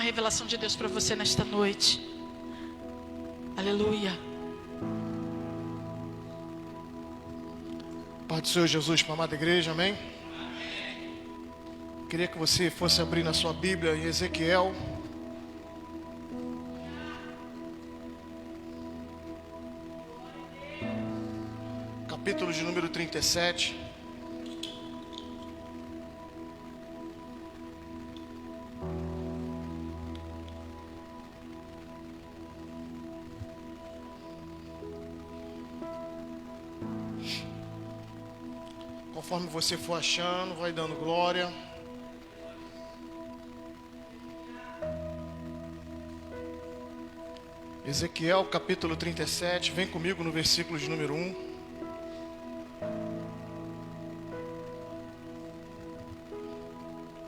A revelação de Deus para você nesta noite. Aleluia. Pai do Senhor Jesus para a amada igreja, amém? Queria que você fosse abrir na sua Bíblia em Ezequiel. Capítulo de número 37. Conforme você for achando, vai dando glória. Ezequiel capítulo 37, vem comigo no versículo de número 1.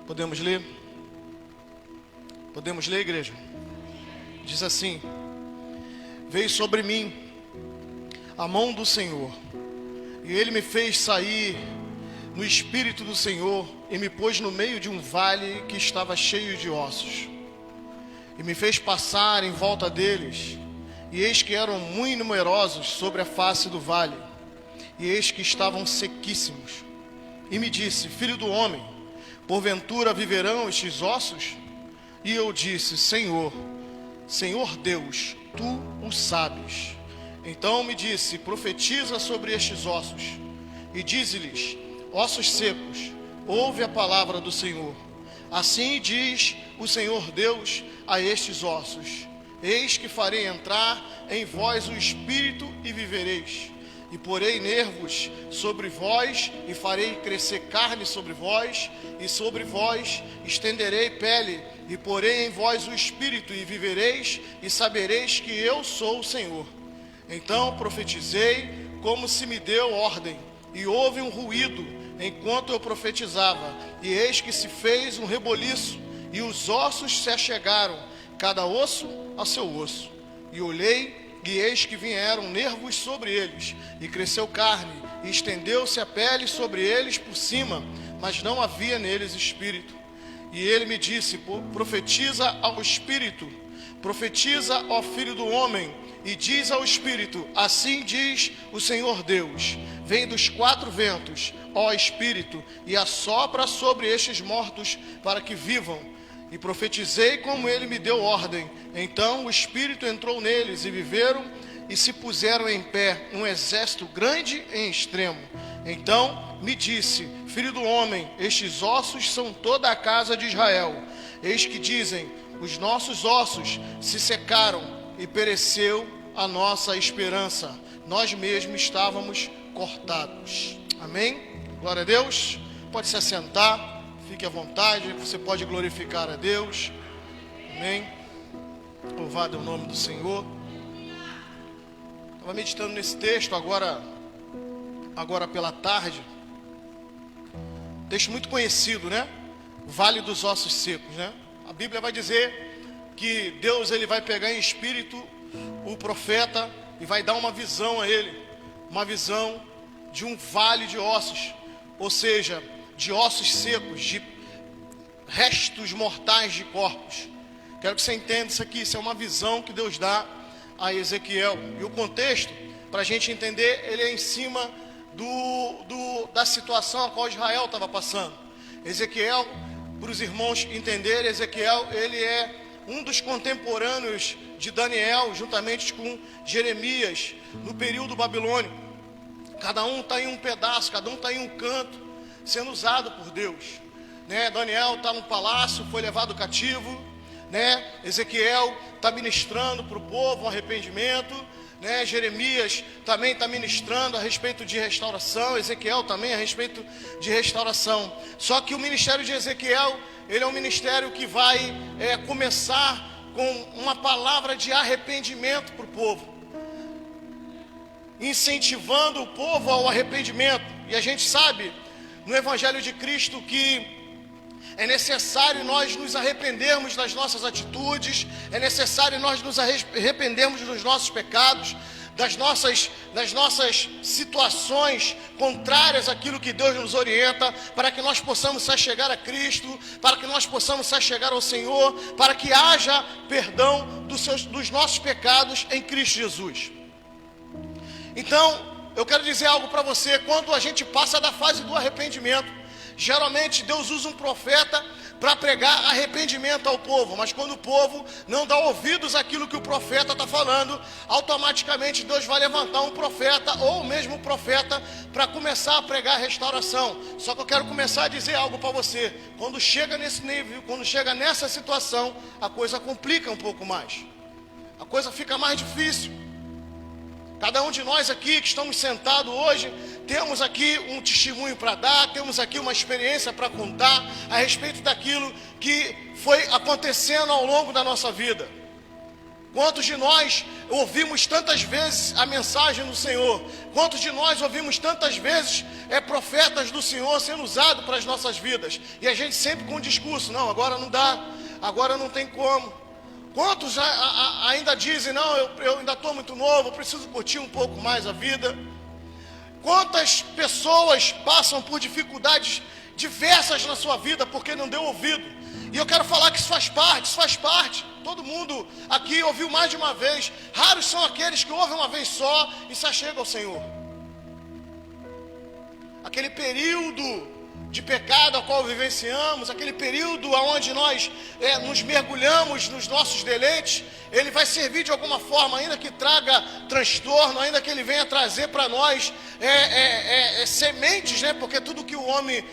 Podemos ler? Podemos ler, igreja? Diz assim: veio sobre mim a mão do Senhor, e Ele me fez sair no Espírito do Senhor, e me pôs no meio de um vale que estava cheio de ossos, e me fez passar em volta deles, e eis que eram muito numerosos sobre a face do vale, e eis que estavam sequíssimos. E me disse: filho do homem, porventura viverão estes ossos? E eu disse: Senhor Deus, tu o sabes. Então me disse: profetiza sobre estes ossos, e dize-lhes: ossos secos, ouve a palavra do Senhor. Assim diz o Senhor Deus a estes ossos: eis que farei entrar em vós o Espírito e vivereis. E porei nervos sobre vós, e farei crescer carne sobre vós, e sobre vós estenderei pele, e porei em vós o Espírito e vivereis, e sabereis que eu sou o Senhor. Então profetizei como se me deu ordem, e houve um ruído enquanto eu profetizava, e eis que se fez um reboliço, e os ossos se achegaram, cada osso a seu osso. E olhei, e eis que vieram nervos sobre eles, e cresceu carne, e estendeu-se a pele sobre eles por cima, mas não havia neles espírito. E ele me disse: profetiza ao Espírito, profetiza ao Filho do Homem, e diz ao Espírito: assim diz o Senhor Deus: vem dos quatro ventos, ó Espírito, e assopra sobre estes mortos para que vivam. E profetizei como ele me deu ordem. Então o Espírito entrou neles, e viveram, e se puseram em pé um exército grande em extremo. Então me disse: filho do homem, estes ossos são toda a casa de Israel. Eis que dizem: os nossos ossos se secaram, e pereceu a nossa esperança. Nós mesmos estávamos cortados. Amém? Glória a Deus. Pode se assentar. Fique à vontade, você pode glorificar a Deus. Amém. Louvado é o nome do Senhor. Estava meditando nesse texto agora pela tarde. Texto muito conhecido, né? Vale dos ossos secos, né? A Bíblia vai dizer que Deus ele vai pegar em espírito o profeta e vai dar uma visão a ele. Uma visão de um vale de ossos, ou seja, de ossos secos, de restos mortais de corpos. Quero que você entenda isso aqui. Isso é uma visão que Deus dá a Ezequiel. E o contexto, para a gente entender, ele é em cima da situação a qual Israel estava passando. Ezequiel, para os irmãos entenderem, Ezequiel, ele é um dos contemporâneos de Daniel, juntamente com Jeremias, no período babilônico. Cada um está em um pedaço, cada um está em um canto, sendo usado por Deus, né? Daniel está no palácio, foi levado cativo, né? Ezequiel está ministrando para o povo um arrependimento, né? Jeremias também está ministrando a respeito de restauração, Ezequiel também a respeito de restauração. Só que o ministério de Ezequiel, ele é um ministério que vai começar com uma palavra de arrependimento para o povo, incentivando o povo ao arrependimento. E a gente sabe no Evangelho de Cristo que é necessário nós nos arrependermos das nossas atitudes, é necessário nós nos arrependermos dos nossos pecados, das nossas situações contrárias àquilo que Deus nos orienta, para que nós possamos se achegar a Cristo, para que nós possamos se achegar ao Senhor, para que haja perdão dos nossos pecados em Cristo Jesus. Então, eu quero dizer algo para você. Quando a gente passa da fase do arrependimento, geralmente Deus usa um profeta para pregar arrependimento ao povo, mas quando o povo não dá ouvidos àquilo que o profeta está falando, automaticamente Deus vai levantar um profeta, ou mesmo um profeta, para começar a pregar a restauração. Só que eu quero começar a dizer algo para você. Quando chega nesse nível, quando chega nessa situação, a coisa complica um pouco mais, a coisa fica mais difícil. Cada um de nós aqui que estamos sentados hoje, temos aqui um testemunho para dar, temos aqui uma experiência para contar a respeito daquilo que foi acontecendo ao longo da nossa vida. Quantos de nós ouvimos tantas vezes a mensagem do Senhor? Quantos de nós ouvimos tantas vezes profetas do Senhor sendo usados para as nossas vidas? E a gente sempre com o discurso, não, agora não dá, agora não tem como. Quantos ainda dizem, não, eu ainda estou muito novo, eu preciso curtir um pouco mais a vida? Quantas pessoas passam por dificuldades diversas na sua vida porque não deu ouvido? E eu quero falar que isso faz parte. Todo mundo aqui ouviu mais de uma vez. Raros são aqueles que ouvem uma vez só e se achegam ao Senhor. Aquele período de pecado ao qual vivenciamos, aquele período onde nós nos mergulhamos nos nossos deleites, ele vai servir de alguma forma, ainda que traga transtorno, ainda que ele venha trazer para nós sementes, né? Porque tudo que o homem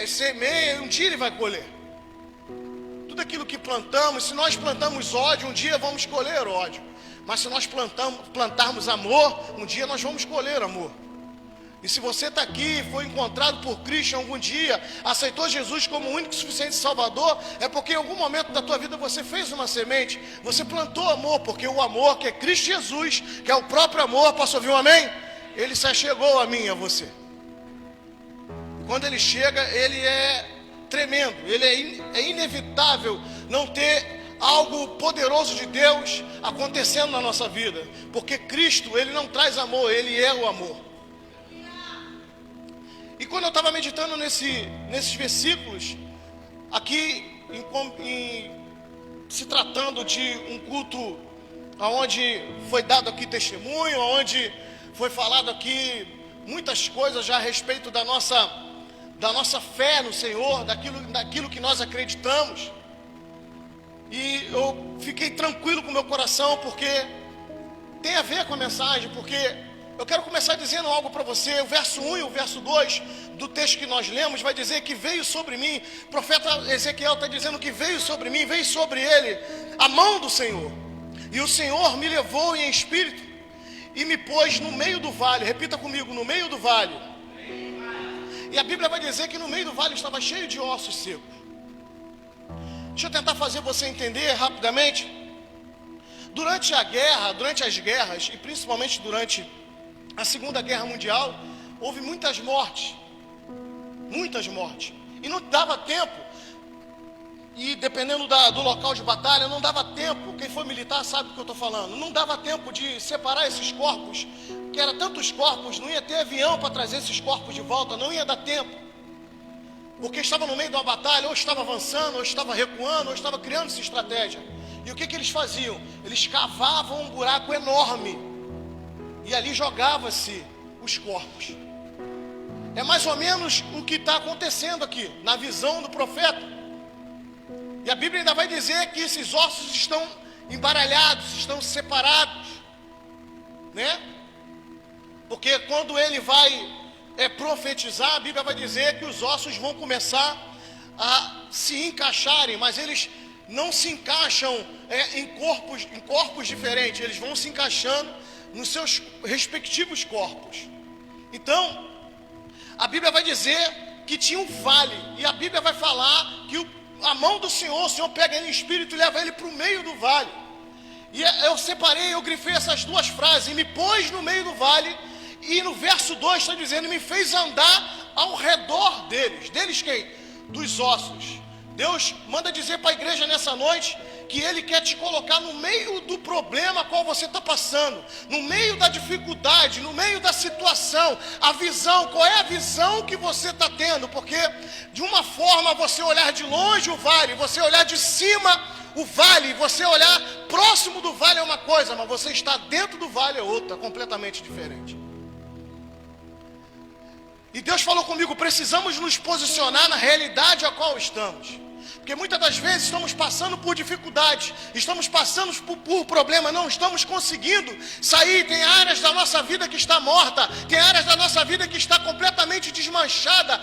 semeia, um dia ele vai colher. Tudo aquilo que plantamos, se nós plantamos ódio, um dia vamos colher ódio. Mas se nós plantarmos amor, um dia nós vamos colher amor. E se você está aqui, foi encontrado por Cristo algum dia, aceitou Jesus como o único e suficiente Salvador, é porque em algum momento da tua vida você fez uma semente, você plantou amor, porque o amor que é Cristo Jesus, que é o próprio amor, posso ouvir um amém? Ele se achegou a mim e a você. Quando ele chega, ele é tremendo, é inevitável não ter algo poderoso de Deus acontecendo na nossa vida, porque Cristo, ele não traz amor, ele é o amor. E quando eu estava meditando nesses versículos, aqui se tratando de um culto onde foi dado aqui testemunho, onde foi falado aqui muitas coisas já a respeito da nossa fé no Senhor, daquilo que nós acreditamos. E eu fiquei tranquilo com o meu coração, porque tem a ver com a mensagem, porque eu quero começar dizendo algo para você. O verso 1 e o verso 2 do texto que nós lemos vai dizer que veio sobre mim, o profeta Ezequiel está dizendo que veio sobre mim, veio sobre ele a mão do Senhor. E o Senhor me levou em espírito e me pôs no meio do vale. Repita comigo, no meio do vale. E a Bíblia vai dizer que no meio do vale estava cheio de ossos secos. Deixa eu tentar fazer você entender rapidamente. Durante as guerras, e principalmente durante a Segunda Guerra Mundial, houve muitas mortes. E não dava tempo, e dependendo do local de batalha, não dava tempo, quem for militar sabe do que eu estou falando, não dava tempo de separar esses corpos, que eram tantos corpos, não ia ter avião para trazer esses corpos de volta, não ia dar tempo, porque estava no meio de uma batalha, ou estava avançando, ou estava recuando, ou estava criando essa estratégia. E o que eles faziam? Eles cavavam um buraco enorme, e ali jogava-se os corpos. É mais ou menos o que está acontecendo aqui, na visão do profeta. E a Bíblia ainda vai dizer que esses ossos estão embaralhados, estão separados, né? Porque quando ele vai profetizar, a Bíblia vai dizer que os ossos vão começar a se encaixarem, mas eles não se encaixam em corpos diferentes, eles vão se encaixando nos seus respectivos corpos. Então, a Bíblia vai dizer que tinha um vale, e a Bíblia vai falar que a mão do Senhor, o Senhor pega ele em espírito e leva ele para o meio do vale. E eu grifei essas duas frases, e me pôs no meio do vale, e no verso 2 está dizendo, me fez andar ao redor deles. Deles quem? Dos ossos. Deus manda dizer para a igreja nessa noite que Ele quer te colocar no meio do problema qual você está passando, no meio da dificuldade, no meio da situação. A visão, qual é a visão que você está tendo? Porque de uma forma você olhar de longe o vale, você olhar de cima o vale, você olhar próximo do vale é uma coisa, mas você está dentro do vale é outra, completamente diferente. E Deus falou comigo, precisamos nos posicionar na realidade a qual estamos. Porque muitas das vezes estamos passando por dificuldades, estamos passando por problema, não estamos conseguindo sair. Tem áreas da nossa vida que está morta, tem áreas da nossa vida que está completamente desmanchada,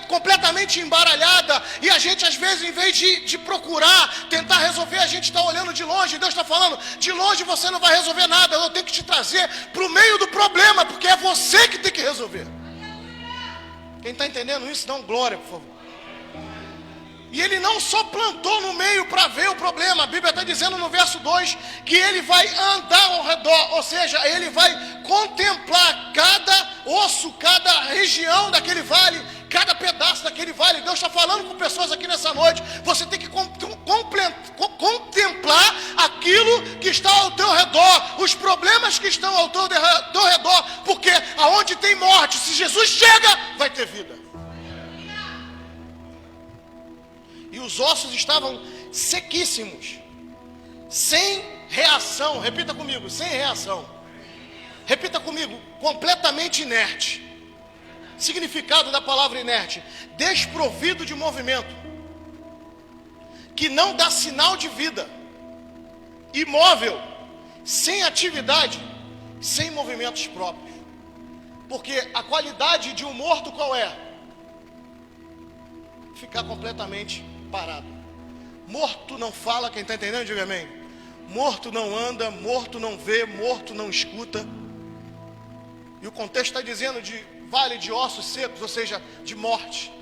completamente embaralhada. E a gente às vezes, em vez de procurar, tentar resolver, a gente está olhando de longe. Deus está falando, de longe você não vai resolver nada, eu tenho que te trazer para o meio do problema, porque é você que tem que resolver. Quem está entendendo isso, dá um glória, por favor. E Ele não só plantou no meio para ver o problema. A Bíblia está dizendo no verso 2 que Ele vai andar ao redor, ou seja, Ele vai contemplar cada osso, cada região daquele vale, cada pedaço daquele vale. Deus está falando com pessoas aqui nessa noite. Você tem que contemplar aquilo que está ao teu redor, os problemas que estão ao teu redor, porque aonde tem morte, se Jesus chega, vai ter vida. E os ossos estavam sequíssimos, sem reação. Repita comigo, sem reação. Repita comigo, completamente inerte. Significado da palavra inerte: desprovido de movimento, que não dá sinal de vida, imóvel, sem atividade, sem movimentos próprios. Porque a qualidade de um morto qual é? Ficar completamente parado. Morto não fala, quem está entendendo, diga amém. Morto não anda, morto não vê, morto não escuta. E o contexto está dizendo de vale de ossos secos, ou seja, de morte.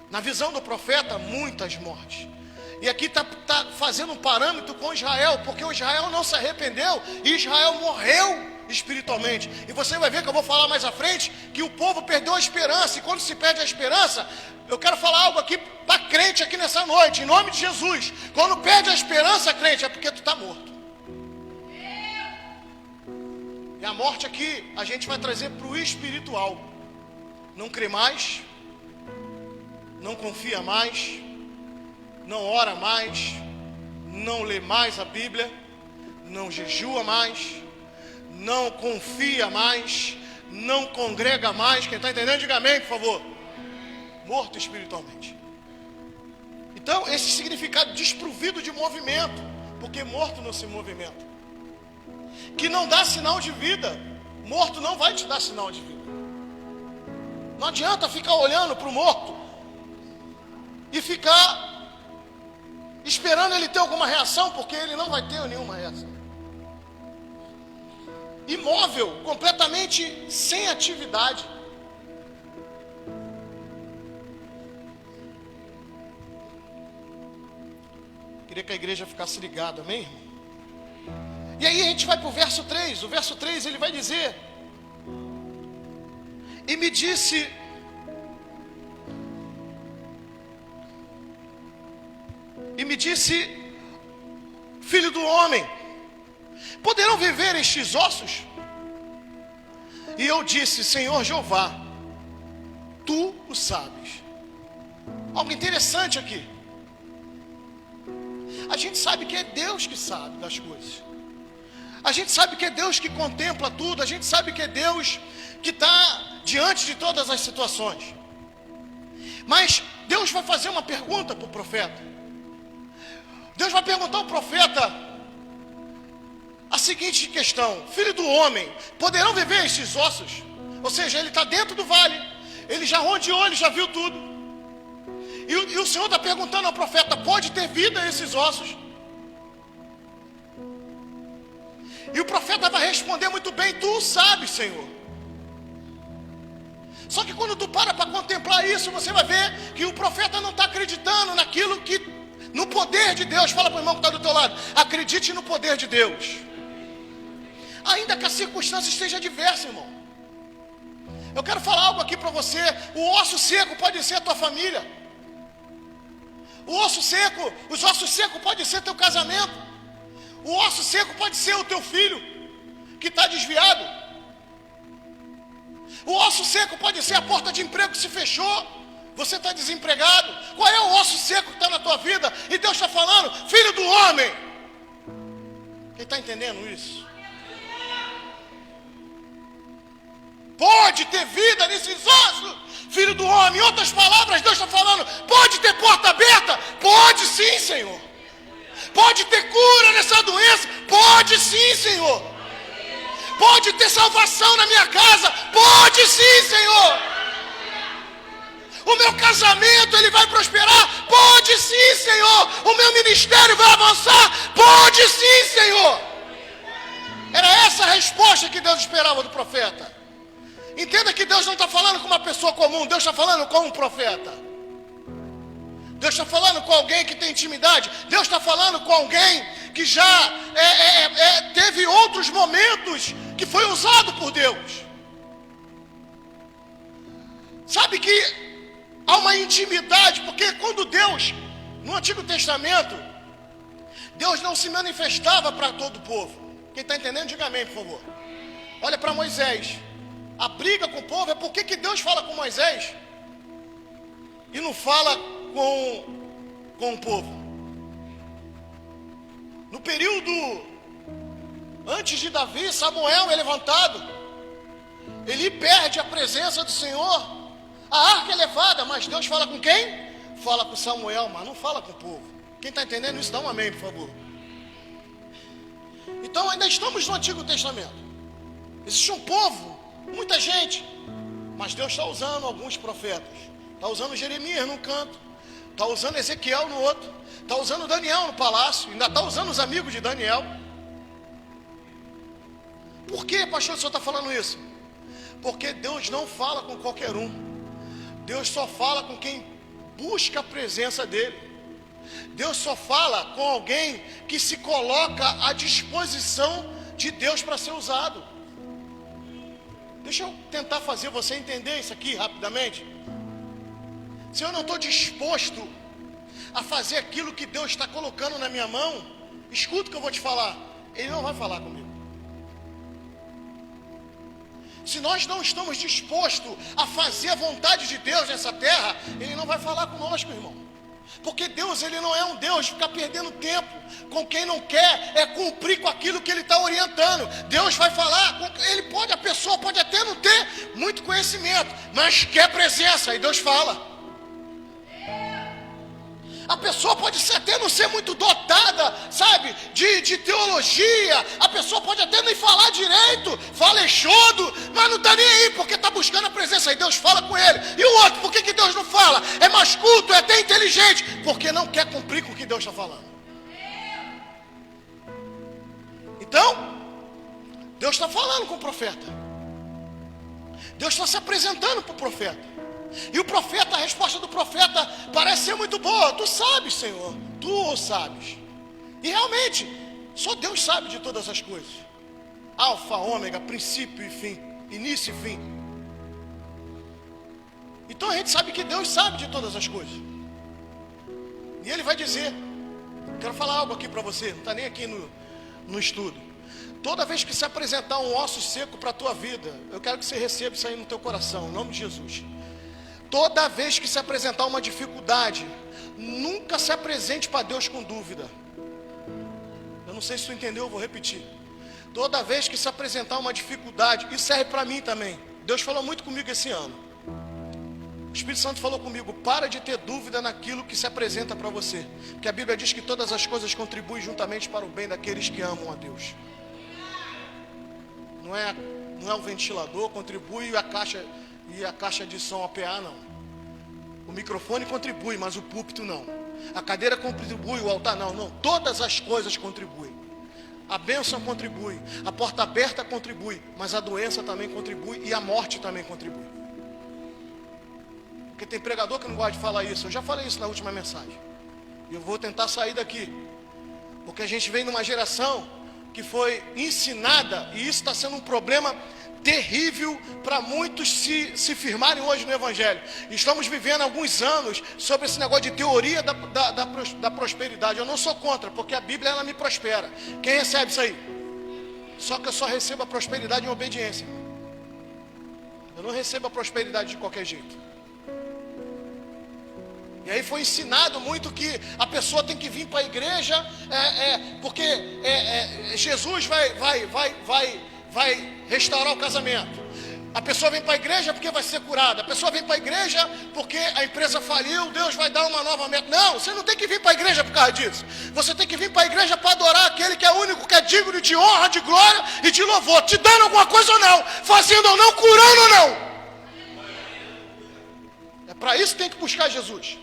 Na visão do profeta, muitas mortes. E aqui está fazendo um parâmetro com Israel, porque o Israel não se arrependeu e Israel morreu espiritualmente. E você vai ver que eu vou falar mais à frente que o povo perdeu a esperança. E quando se perde a esperança, eu quero falar algo aqui para crente aqui nessa noite, em nome de Jesus. Quando perde a esperança, crente, é porque tu está morto. E a morte aqui a gente vai trazer para o espiritual. Não crê mais, não confia mais, não ora mais, não lê mais a Bíblia, não jejua mais, não confia mais, não congrega mais. Quem está entendendo, diga amém, por favor. Morto espiritualmente. Então, esse significado desprovido de movimento, porque morto não se movimenta. Que não dá sinal de vida. Morto não vai te dar sinal de vida. Não adianta ficar olhando para o morto e ficar esperando ele ter alguma reação, porque ele não vai ter nenhuma reação. Imóvel, completamente sem atividade. Queria que a igreja ficasse ligada, amém? E aí a gente vai para o verso 3. O verso 3 ele vai dizer: e me disse, filho do homem, poderão viver estes ossos? E eu disse, Senhor Jeová, tu o sabes. Algo interessante aqui. A gente sabe que é Deus que sabe das coisas. A gente sabe que é Deus que contempla tudo. A gente sabe que é Deus que está diante de todas as situações. Mas Deus vai fazer uma pergunta para o profeta. Deus vai perguntar ao profeta a seguinte questão: filho do homem, poderão viver estes ossos? Ou seja, ele está dentro do vale, ele já rodeou, ele já viu tudo. E o Senhor está perguntando ao profeta: pode ter vida esses ossos? E o profeta vai responder muito bem: tu o sabes, Senhor. Só que quando tu para contemplar isso, você vai ver que o profeta não está acreditando naquilo que, no poder de Deus. Fala para o irmão que está do teu lado: acredite no poder de Deus. Ainda que a circunstância esteja adversa, irmão. Eu quero falar algo aqui para você: o osso seco pode ser a tua família. O osso seco, os ossos secos pode ser teu casamento. O osso seco pode ser o teu filho que está desviado. O osso seco pode ser a porta de emprego que se fechou. Você está desempregado. Qual é o osso seco que está na tua vida? E Deus está falando, filho do homem. Quem está entendendo isso? Pode ter vida nesses ossos, filho do homem. Em outras palavras, Deus está falando, pode ter porta aberta? Pode sim, Senhor. Pode ter cura nessa doença? Pode sim, Senhor. Pode ter salvação na minha casa? Pode sim, Senhor. O meu casamento, ele vai prosperar? Pode sim, Senhor. O meu ministério vai avançar? Pode sim, Senhor. Era essa a resposta que Deus esperava do profeta. Entenda que Deus não está falando com uma pessoa comum, Deus está falando com um profeta. Deus está falando com alguém que tem intimidade. Deus está falando com alguém que já teve outros momentos que foi usado por Deus. Sabe que há uma intimidade, porque quando Deus, no Antigo Testamento, Deus não se manifestava para todo o povo. Quem está entendendo, diga amém, por favor. Olha para Moisés. A briga com o povo é porque que Deus fala com Moisés e não fala com o povo. No período antes de Davi, Samuel é levantado. Ele perde a presença do Senhor. A arca é levada, mas Deus fala com quem? Fala com Samuel, mas não fala com o povo. Quem está entendendo isso, dá um amém, por favor. Então ainda estamos no Antigo Testamento. Existe um povo, muita gente, mas Deus está usando alguns profetas. Está usando Jeremias num canto, está usando Ezequiel no outro, está usando Daniel no palácio, ainda está usando os amigos de Daniel. Por que, pastor, o senhor está falando isso? Porque Deus não fala com qualquer um. Deus só fala com quem busca a presença dele. Deus só fala com alguém que se coloca à disposição de Deus para ser usado. Deixa eu tentar fazer você entender isso aqui rapidamente. Se eu não estou disposto a fazer aquilo que Deus está colocando na minha mão, escuta o que eu vou te falar, Ele não vai falar comigo. Se nós não estamos dispostos a fazer a vontade de Deus nessa terra, Ele não vai falar conosco, irmão. Porque Deus, Ele não é um Deus de ficar perdendo tempo com quem não quer cumprir com aquilo que Ele está orientando. Deus vai falar, a pessoa pode até não ter muito conhecimento, mas quer presença, e Deus fala. A pessoa pode até não ser muito dotada, sabe, de teologia. A pessoa pode até nem falar direito, fala exodo, mas não está nem aí, porque está buscando a presença. Aí Deus fala com ele. E o outro, por que Deus não fala? É mais culto, é até inteligente, porque não quer cumprir com o que Deus está falando. Então, Deus está falando com o profeta. Deus está se apresentando para o profeta. E o profeta, a resposta do profeta parece ser muito boa. Tu sabes, Senhor, tu sabes. E realmente, só Deus sabe de todas as coisas. Alfa, ômega, princípio e fim, início e fim. Então a gente sabe que Deus sabe de todas as coisas. E Ele vai dizer, quero falar algo aqui para você, não está nem aqui no estudo. Toda vez que se apresentar um osso seco para a tua vida, eu quero que você receba isso aí no teu coração, em nome de Jesus. Toda vez que se apresentar uma dificuldade, nunca se apresente para Deus com dúvida. Eu não sei se tu entendeu, eu vou repetir. Toda vez que se apresentar uma dificuldade, isso serve para mim também. Deus falou muito comigo esse ano. O Espírito Santo falou comigo, para de ter dúvida naquilo que se apresenta para você. Porque a Bíblia diz que todas as coisas contribuem juntamente para o bem daqueles que amam a Deus. Não é o ventilador, contribui e a caixa de som APA não. O microfone contribui, mas o púlpito não. A cadeira contribui, o altar não. Todas as coisas contribuem. A bênção contribui, a porta aberta contribui, mas a doença também contribui e a morte também contribui. Porque tem pregador que não gosta de falar isso. Eu já falei isso na última mensagem. E eu vou tentar sair daqui. Porque a gente vem numa geração que foi ensinada, e isso está sendo um problema terrível para muitos se firmarem hoje no Evangelho. Estamos vivendo alguns anos sobre esse negócio de teoria da prosperidade. Eu não sou contra, porque a Bíblia ela me prospera. Quem recebe isso aí? Só que eu só recebo a prosperidade em obediência. Eu não recebo a prosperidade de qualquer jeito. E aí foi ensinado muito que a pessoa tem que vir para a igreja, porque Jesus vai restaurar o casamento. A pessoa vem para a igreja porque vai ser curada. A pessoa vem para a igreja porque a empresa faliu, Deus vai dar uma nova meta. Não, você não tem que vir para a igreja por causa disso. Você tem que vir para a igreja para adorar aquele que é único, que é digno de honra, de glória e de louvor. Te dando alguma coisa ou não, fazendo ou não, curando ou não. É para isso que tem que buscar Jesus.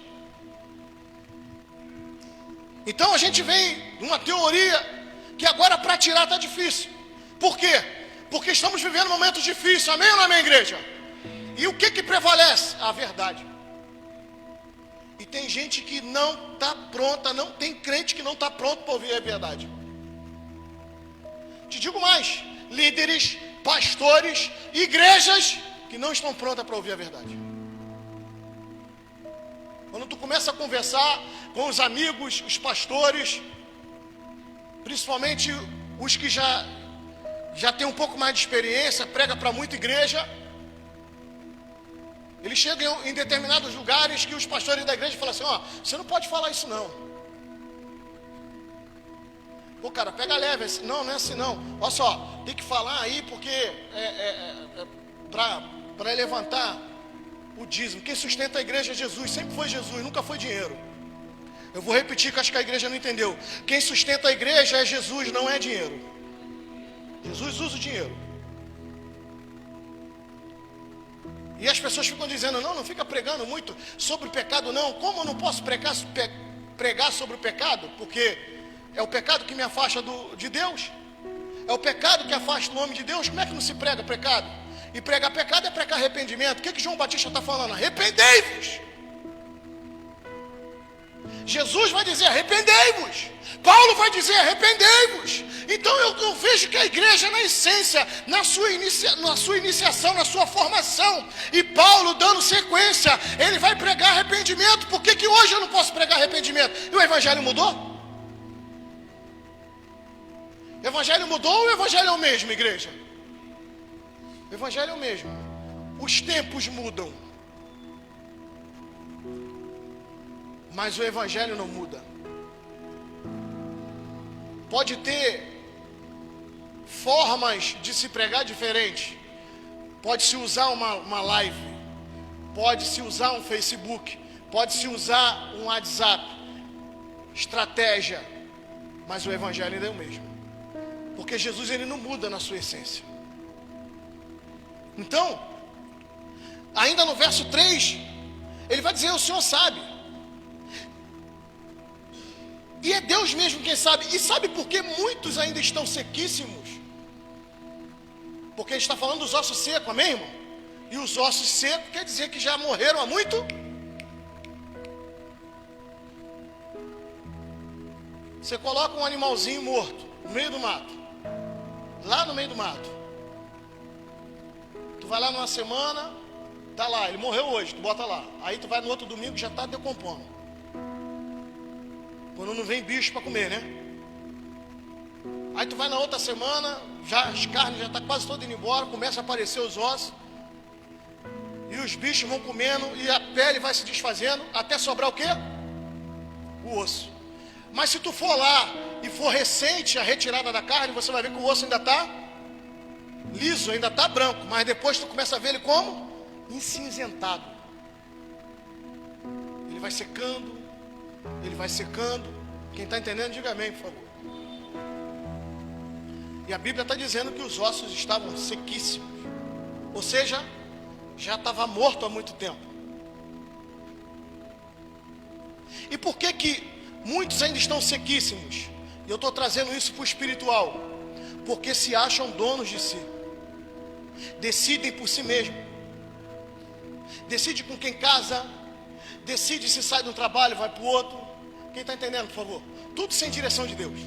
Então a gente vem numa teoria que agora para tirar está difícil. Por quê? Porque estamos vivendo momentos difíceis, amém ou não amém, igreja? E o que prevalece? A verdade. E tem gente que não está pronta, não tem crente que não está pronto para ouvir a verdade. Te digo mais, líderes, pastores, igrejas que não estão prontas para ouvir a verdade. Quando tu começa a conversar com os amigos, os pastores, principalmente os que já tem um pouco mais de experiência, prega para muita igreja, eles chegam em determinados lugares que os pastores da igreja falam assim, ó, você não pode falar isso não. Pô, cara, pega leve, não é assim não. Olha só, tem que falar aí porque para levantar o dízimo. Quem sustenta a igreja é Jesus, sempre foi Jesus, nunca foi dinheiro. Eu vou repetir que acho que a igreja não entendeu. Quem sustenta a igreja é Jesus, não é dinheiro. Jesus usa o dinheiro. E as pessoas ficam dizendo, não fica pregando muito sobre o pecado não. Como eu não posso pregar sobre o pecado? Porque é o pecado que me afasta de Deus. É o pecado que afasta o homem de Deus. Como é que não se prega pecado? E pregar pecado é pregar arrependimento. O que João Batista está falando? Arrependei-vos. Jesus vai dizer arrependei-vos. Paulo vai dizer arrependei-vos. Então eu vejo que a igreja na essência, na sua iniciação, na sua formação, e Paulo dando sequência, ele vai pregar arrependimento. Por que hoje eu não posso pregar arrependimento? E o evangelho mudou? O evangelho mudou ou o evangelho é o mesmo, igreja? O evangelho é o mesmo. Os tempos mudam, mas o evangelho não muda. Pode ter formas de se pregar diferentes. Pode-se usar uma live, pode-se usar um Facebook, pode-se usar um WhatsApp, estratégia, mas o evangelho ainda é o mesmo. Porque Jesus ele não muda na sua essência. Então, ainda no verso 3, ele vai dizer, o Senhor sabe. E é Deus mesmo quem sabe. E sabe por que muitos ainda estão sequíssimos? Porque ele está falando dos ossos secos, amém, irmão? E os ossos secos quer dizer que já morreram há muito. Você coloca um animalzinho morto no meio do mato. Lá no meio do mato. Tu vai lá numa semana, tá lá, ele morreu hoje, tu bota lá. Aí tu vai no outro domingo, já está decompondo. Quando não vem bicho para comer, né? Aí tu vai na outra semana, já as carnes já tá quase todas indo embora, começa a aparecer os ossos. E os bichos vão comendo e a pele vai se desfazendo até sobrar o quê? O osso. Mas se tu for lá e for recente a retirada da carne, você vai ver que o osso ainda está liso, ainda está branco. Mas depois tu começa a ver ele como? Incinzentado. Ele vai secando. Ele vai secando. Quem está entendendo, diga amém, por favor. E a Bíblia está dizendo que os ossos estavam sequíssimos. Ou seja, já estava morto há muito tempo. E por que muitos ainda estão sequíssimos? E eu estou trazendo isso para o espiritual. Porque se acham donos de si. Decidem por si mesmo. Decide com quem casa. Decide se sai de um trabalho, vai para o outro. Quem está entendendo, por favor? Tudo sem direção de Deus.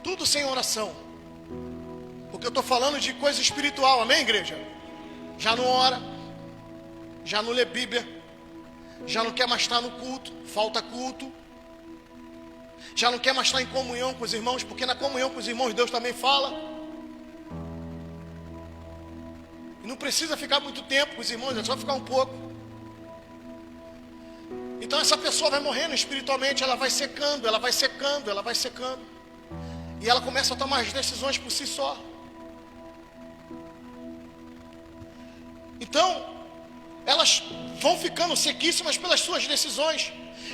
Tudo sem oração. Porque eu estou falando de coisa espiritual, amém, igreja? Já não ora, já não lê Bíblia, já não quer mais estar no culto, falta culto, já não quer mais estar em comunhão com os irmãos, porque na comunhão com os irmãos Deus também fala. E não precisa ficar muito tempo com os irmãos, é só ficar um pouco. Então essa pessoa vai morrendo espiritualmente, ela vai secando, ela vai secando, ela vai secando. E ela começa a tomar as decisões por si só. Então, elas vão ficando sequíssimas pelas suas decisões.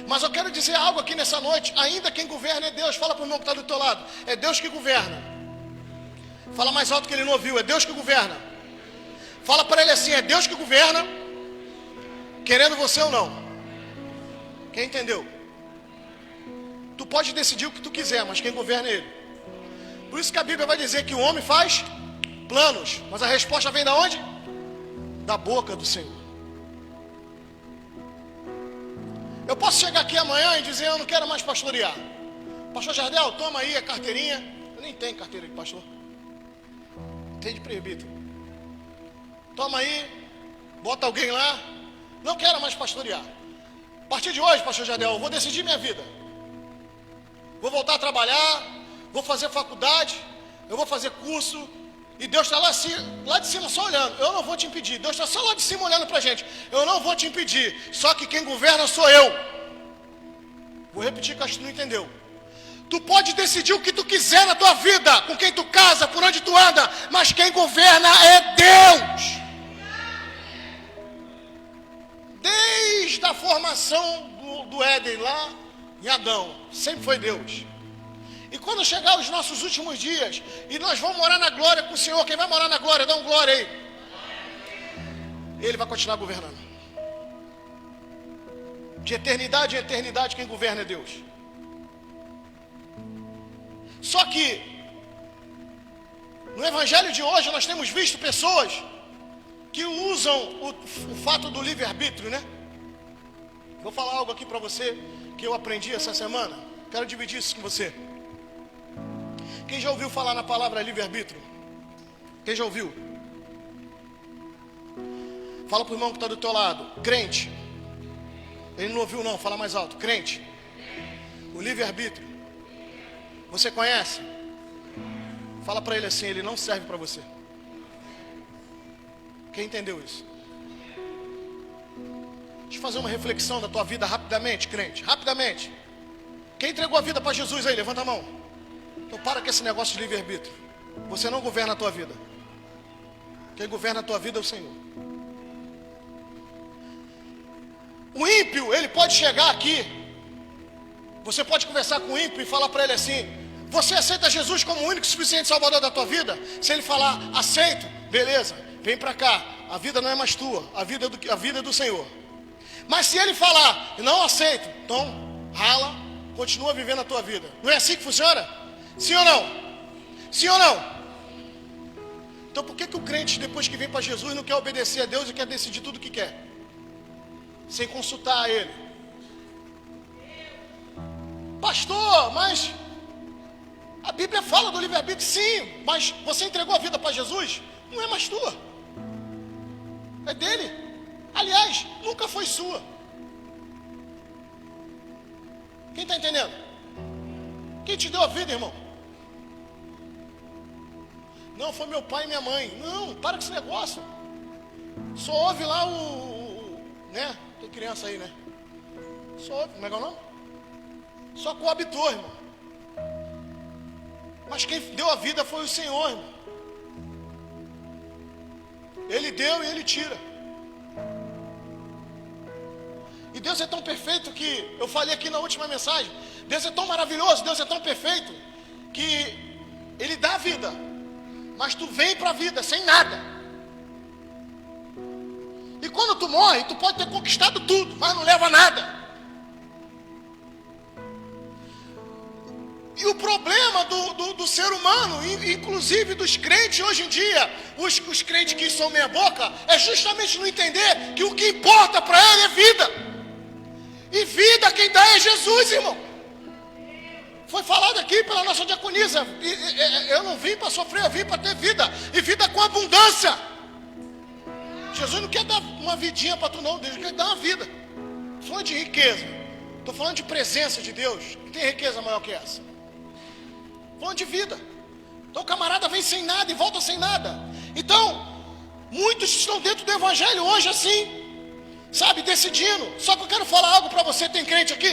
Mas eu quero dizer algo aqui nessa noite. Ainda quem governa é Deus. Fala para o irmão que está do teu lado. É Deus que governa. Fala mais alto que ele não ouviu. É Deus que governa. Fala para ele assim. É Deus que governa, querendo você ou não. Quem entendeu? Tu pode decidir o que tu quiser, mas quem governa é Ele. Por isso que a Bíblia vai dizer que o homem faz planos, mas a resposta vem da onde? Da boca do Senhor. Eu posso chegar aqui amanhã e dizer: eu não quero mais pastorear. Pastor Jardel, toma aí a carteirinha. Eu nem tenho carteira de pastor, tem de presbítero. Toma aí, bota alguém lá. Não quero mais pastorear. A partir de hoje, pastor Jardel, eu vou decidir minha vida. Vou voltar a trabalhar, vou fazer faculdade, eu vou fazer curso. E Deus está lá de cima só olhando. Eu não vou te impedir. Deus está só lá de cima olhando para a gente. Eu não vou te impedir. Só que quem governa sou eu. Vou repetir que acho que tu não entendeu. Tu pode decidir o que tu quiser na tua vida, com quem tu casa, por onde tu anda, mas quem governa é Deus. Desde a formação do Éden lá em Adão, sempre foi Deus. E quando chegar os nossos últimos dias, e nós vamos morar na glória com o Senhor, quem vai morar na glória, dá um glória aí. Ele vai continuar governando. De eternidade em eternidade, quem governa é Deus. Só que, no evangelho de hoje, nós temos visto pessoas que usam o fato do livre-arbítrio, né? Vou falar algo aqui para você, que eu aprendi essa semana. Quero dividir isso com você. Quem já ouviu falar na palavra livre-arbítrio? Quem já ouviu? Fala para o irmão que está do teu lado. Crente. Ele não ouviu não, fala mais alto. Crente. O livre-arbítrio. Você conhece? Fala para ele assim, ele não serve para você. Quem entendeu isso? Deixa eu fazer uma reflexão da tua vida rapidamente, crente. Rapidamente. Quem entregou a vida para Jesus aí? Levanta a mão. Então para com esse negócio de livre-arbítrio. Você não governa a tua vida. Quem governa a tua vida é o Senhor. O ímpio, ele pode chegar aqui. Você pode conversar com o ímpio e falar para ele assim: você aceita Jesus como o único e suficiente salvador da tua vida? Se ele falar, aceito, beleza, vem para cá. A vida não é mais tua, a vida é do Senhor. Mas se ele falar, não aceito, então rala, continua vivendo a tua vida. Não é assim que funciona? Sim ou não? Sim ou não? Então por que o crente, depois que vem para Jesus, não quer obedecer a Deus e quer decidir tudo o que quer? Sem consultar a Ele. Pastor, mas a Bíblia fala do livre-arbítrio, sim, mas você entregou a vida para Jesus? Não é mais tua. É dele. Aliás, nunca foi sua. Quem está entendendo? Quem te deu a vida, irmão? Não, foi meu pai e minha mãe. Não, para com esse negócio. Só ouve lá né? Tem criança aí, né? Só ouve, como é que é o nome? Só coabitou, irmão. Mas quem deu a vida foi o Senhor, irmão. Ele deu e Ele tira. E Deus é tão perfeito que, eu falei aqui na última mensagem, Deus é tão maravilhoso, Deus é tão perfeito, que Ele dá a vida, mas tu vem para a vida sem nada. E quando tu morre, tu pode ter conquistado tudo, mas não leva nada. E o problema do ser humano, inclusive dos crentes hoje em dia, os crentes que são meia boca, é justamente não entender que o que importa para ele é vida. E vida quem dá é Jesus, irmão. Foi falado aqui pela nossa diaconisa. Eu não vim para sofrer, eu vim para ter vida. E vida com abundância. Jesus não quer dar uma vidinha para tu não. Deus quer dar uma vida. Estou falando de riqueza. Estou falando de presença de Deus. Não tem riqueza maior que essa. Estou falando de vida. Então o camarada vem sem nada e volta sem nada. Então, muitos estão dentro do evangelho hoje assim. Sabe, decidindo. Só que eu quero falar algo para você. Tem crente aqui?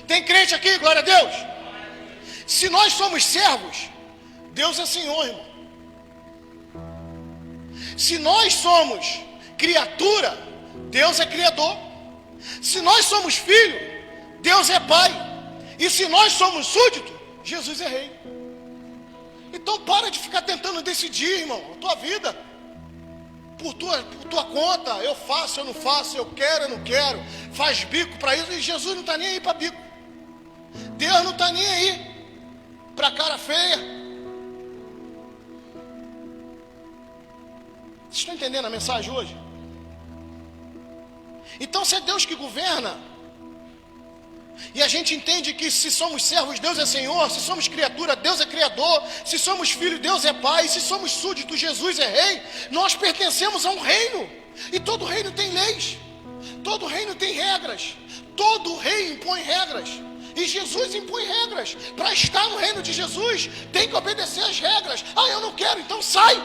Tem crente aqui, glória a Deus. Se nós somos servos, Deus é Senhor, irmão. Se nós somos criatura, Deus é Criador. Se nós somos filho, Deus é Pai. E se nós somos súdito, Jesus é Rei. Então para de ficar tentando decidir, irmão, a tua vida por tua conta. Eu faço, eu não faço, eu quero, eu não quero. Faz bico para isso. E Jesus não está nem aí para bico. Deus não está nem aí para cara feia. Vocês estão entendendo a mensagem hoje? Então se é Deus que governa, e a gente entende que se somos servos, Deus é Senhor. Se somos criatura, Deus é Criador. Se somos filhos, Deus é Pai. Se somos súditos, Jesus é Rei. Nós pertencemos a um reino. E todo reino tem leis. Todo reino tem regras. Todo rei impõe regras. E Jesus impõe regras. Para estar no reino de Jesus, tem que obedecer às regras. Ah, eu não quero, então sai.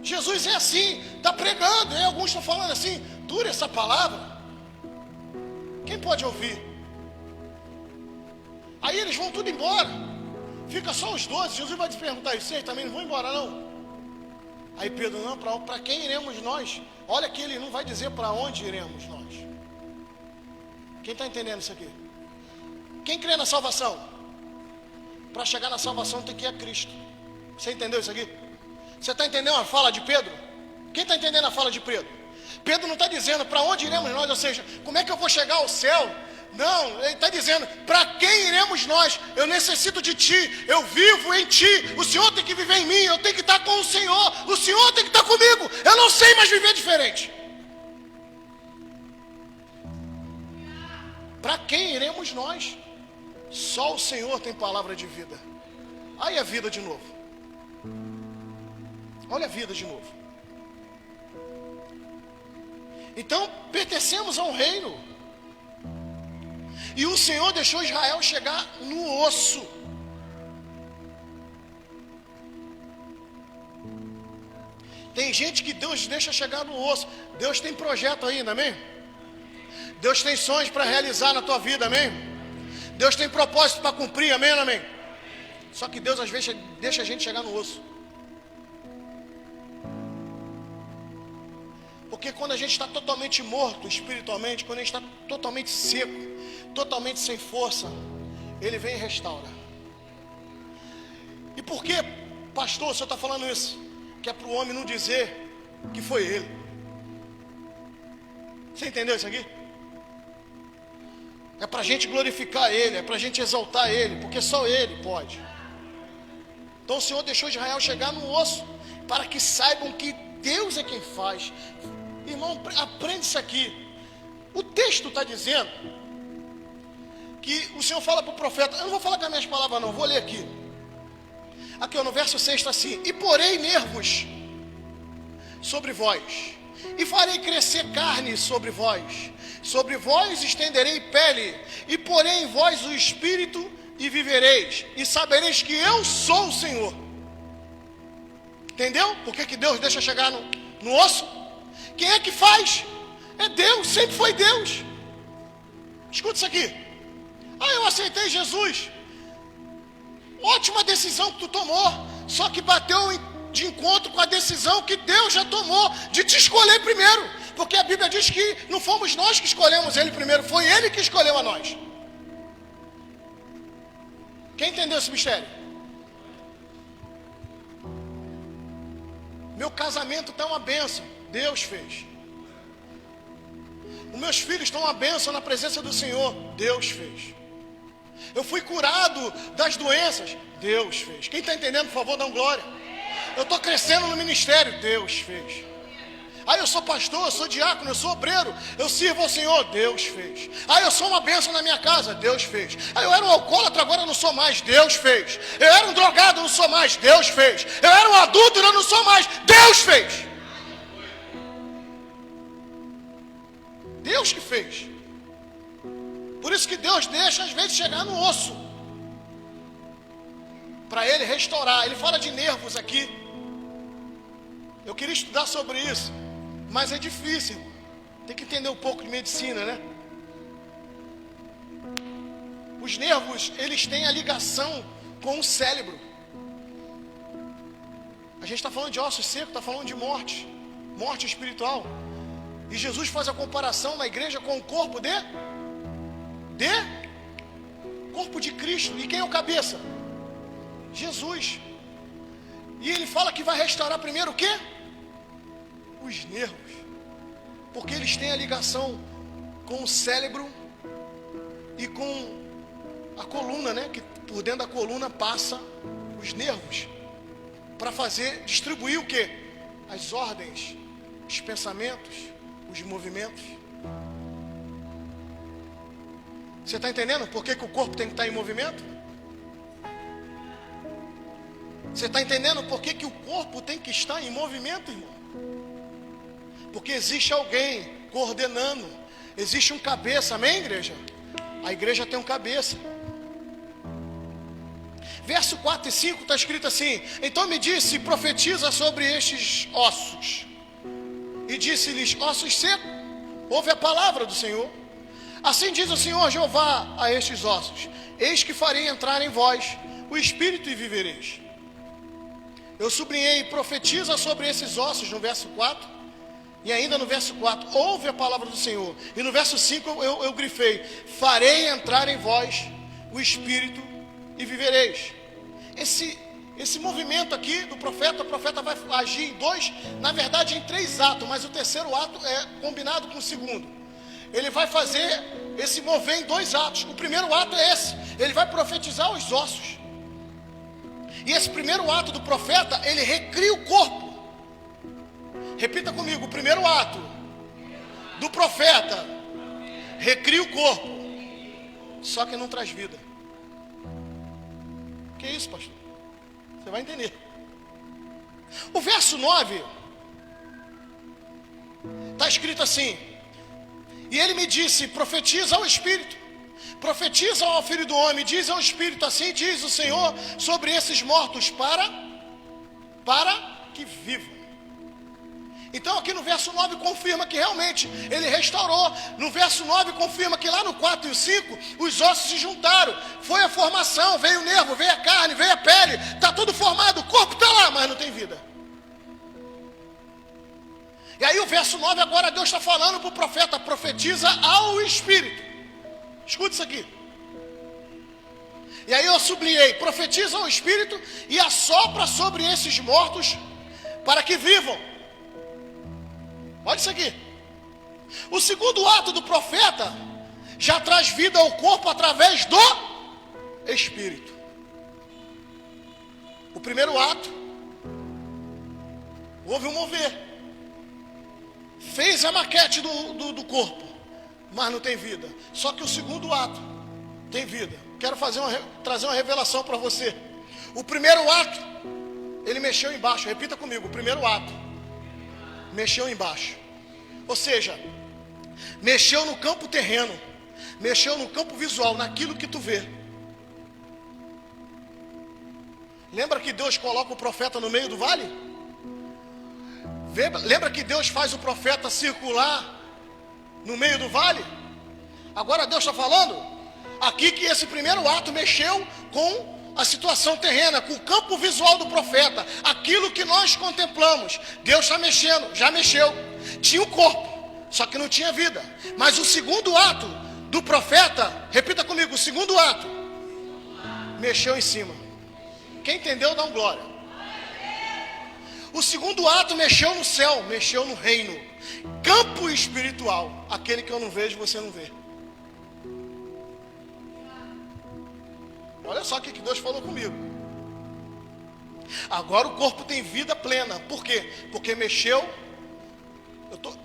Jesus é assim, está pregando. E alguns estão falando assim, dura essa palavra. Quem pode ouvir? Aí eles vão tudo embora. Fica só os 12. Jesus vai te perguntar, e vocês também não vão embora não? Aí Pedro, não, para quem iremos nós? Olha que ele não vai dizer para onde iremos nós. Quem está entendendo isso aqui? Quem crê na salvação? Para chegar na salvação tem que ir a Cristo. Você entendeu isso aqui? Você está entendendo a fala de Pedro? Quem está entendendo a fala de Pedro? Pedro não está dizendo para onde iremos nós, ou seja, como é que eu vou chegar ao céu? Não, ele está dizendo, para quem iremos nós? Eu necessito de ti, eu vivo em ti, o Senhor tem que viver em mim, eu tenho que estar com o Senhor tem que estar comigo, eu não sei mais viver diferente. Para quem iremos nós? Só o Senhor tem palavra de vida. Aí a vida de novo. Olha a vida de novo. Então, pertencemos a um reino. E o Senhor deixou Israel chegar no osso. Tem gente que Deus deixa chegar no osso. Deus tem projeto ainda, amém? Deus tem sonhos para realizar na tua vida, amém? Deus tem propósito para cumprir, amém, amém? Só que Deus às vezes deixa a gente chegar no osso. Porque quando a gente está totalmente morto espiritualmente, quando a gente está totalmente seco, totalmente sem força, Ele vem e restaura. E por que, pastor, o senhor está falando isso? Que é para o homem não dizer que foi ele. Você entendeu isso aqui? É para a gente glorificar Ele, é para a gente exaltar Ele, porque só Ele pode. Então o Senhor deixou Israel chegar no osso, para que saibam que Deus é quem faz. Irmão, aprende isso aqui. O texto está dizendo que o Senhor fala para o profeta. Eu não vou falar com as minhas palavras não, vou ler aqui. Aqui no verso 6 está assim: e porei nervos sobre vós, e farei crescer carne sobre vós estenderei pele, e porei em vós o espírito, e vivereis, e sabereis que eu sou o Senhor. Entendeu? Por que Deus deixa chegar no osso? Quem é que faz? É Deus, sempre foi Deus. Escuta isso aqui. Ah, eu aceitei Jesus. Ótima decisão que tu tomou. Só que bateu de encontro com a decisão que Deus já tomou de te escolher primeiro. Porque a Bíblia diz que não fomos nós que escolhemos Ele primeiro, foi Ele que escolheu a nós. Quem entendeu esse mistério? Meu casamento está uma bênção, Deus fez. Os meus filhos estão uma bênção na presença do Senhor, Deus fez. Eu fui curado das doenças, Deus fez. Quem está entendendo, por favor, dá um glória. Eu estou crescendo no ministério, Deus fez. Ah, eu sou pastor, eu sou diácono, eu sou obreiro, eu sirvo ao Senhor, Deus fez. Ah, eu sou uma bênção na minha casa, Deus fez. Ah, eu era um alcoólatra, agora eu não sou mais, Deus fez. Eu era um drogado, eu não sou mais, Deus fez. Eu era um adúltero, eu não sou mais, Deus fez. Deus que fez. Por isso que Deus deixa às vezes chegar no osso, para Ele restaurar. Ele fala de nervos aqui. Eu queria estudar sobre isso, mas é difícil. Tem que entender um pouco de medicina, né? Os nervos, eles têm a ligação com o cérebro. A gente está falando de ossos secos, está falando de morte, morte espiritual. E Jesus faz a comparação na igreja com o corpo corpo de Cristo. E quem é o cabeça? Jesus. E ele fala que vai restaurar primeiro o quê? Os nervos. Porque eles têm a ligação com o cérebro e com a coluna, né? Que por dentro da coluna passa os nervos para distribuir o quê? As ordens, os pensamentos, os movimentos. Você está entendendo por que o corpo tem que estar em movimento? Você está entendendo por que o corpo tem que estar em movimento, irmão? Porque existe alguém coordenando, existe um cabeça, amém, igreja? A igreja tem um cabeça. Verso 4 e 5 está escrito assim: então me disse, profetiza sobre estes ossos. E disse-lhes, ossos secos, ouve a palavra do Senhor. Assim diz o Senhor Jeová a estes ossos: eis que farei entrar em vós o espírito e vivereis. Eu sublinhei, profetiza sobre esses ossos no verso 4. E ainda no verso 4, ouve a palavra do Senhor. E no verso 5 eu grifei, farei entrar em vós o espírito e vivereis. Esse movimento aqui do profeta, o profeta vai agir em dois, na verdade em três atos, mas o terceiro ato é combinado com o segundo. Ele vai fazer esse mover em dois atos. O primeiro ato é esse, ele vai profetizar os ossos. E esse primeiro ato do profeta, ele recria o corpo. Repita comigo, o primeiro ato do profeta recria o corpo, só que não traz vida. Que isso, pastor? Você vai entender. O verso 9 está escrito assim: e ele me disse, profetiza ao Espírito, profetiza ao Filho do Homem, diz ao Espírito, assim diz o Senhor sobre esses mortos, para que vivam. Então aqui no verso 9 confirma que realmente ele restaurou. No verso 9 confirma que lá no 4 e o 5 os ossos se juntaram. Foi a formação, veio o nervo, veio a carne, veio a pele. Está tudo formado, o corpo está lá, mas não tem vida. E aí o verso 9 agora Deus está falando para o profeta: profetiza ao Espírito. Escuta isso aqui. E aí eu sublinhei, profetiza ao Espírito e assopra sobre esses mortos para que vivam. Olha isso aqui. O segundo ato do profeta já traz vida ao corpo através do Espírito. O primeiro ato, houve um mover, fez a maquete do corpo, mas não tem vida. Só que o segundo ato tem vida. Quero trazer uma revelação para você. O primeiro ato, ele mexeu embaixo. Repita comigo, o primeiro ato mexeu embaixo. Ou seja, mexeu no campo terreno, mexeu no campo visual, naquilo que tu vê. Lembra que Deus coloca o profeta no meio do vale? Lembra que Deus faz o profeta circular no meio do vale? Agora Deus está falando aqui que esse primeiro ato mexeu com a situação terrena, com o campo visual do profeta, aquilo que nós contemplamos. Deus está mexendo, já mexeu. Tinha o corpo, só que não tinha vida. Mas o segundo ato do profeta, repita comigo, o segundo ato mexeu em cima. Quem entendeu, dá um glória. O segundo ato mexeu no céu, mexeu no reino, campo espiritual. Aquele que eu não vejo, você não vê. Olha só o que Deus falou comigo. Agora o corpo tem vida plena. Por quê? Porque mexeu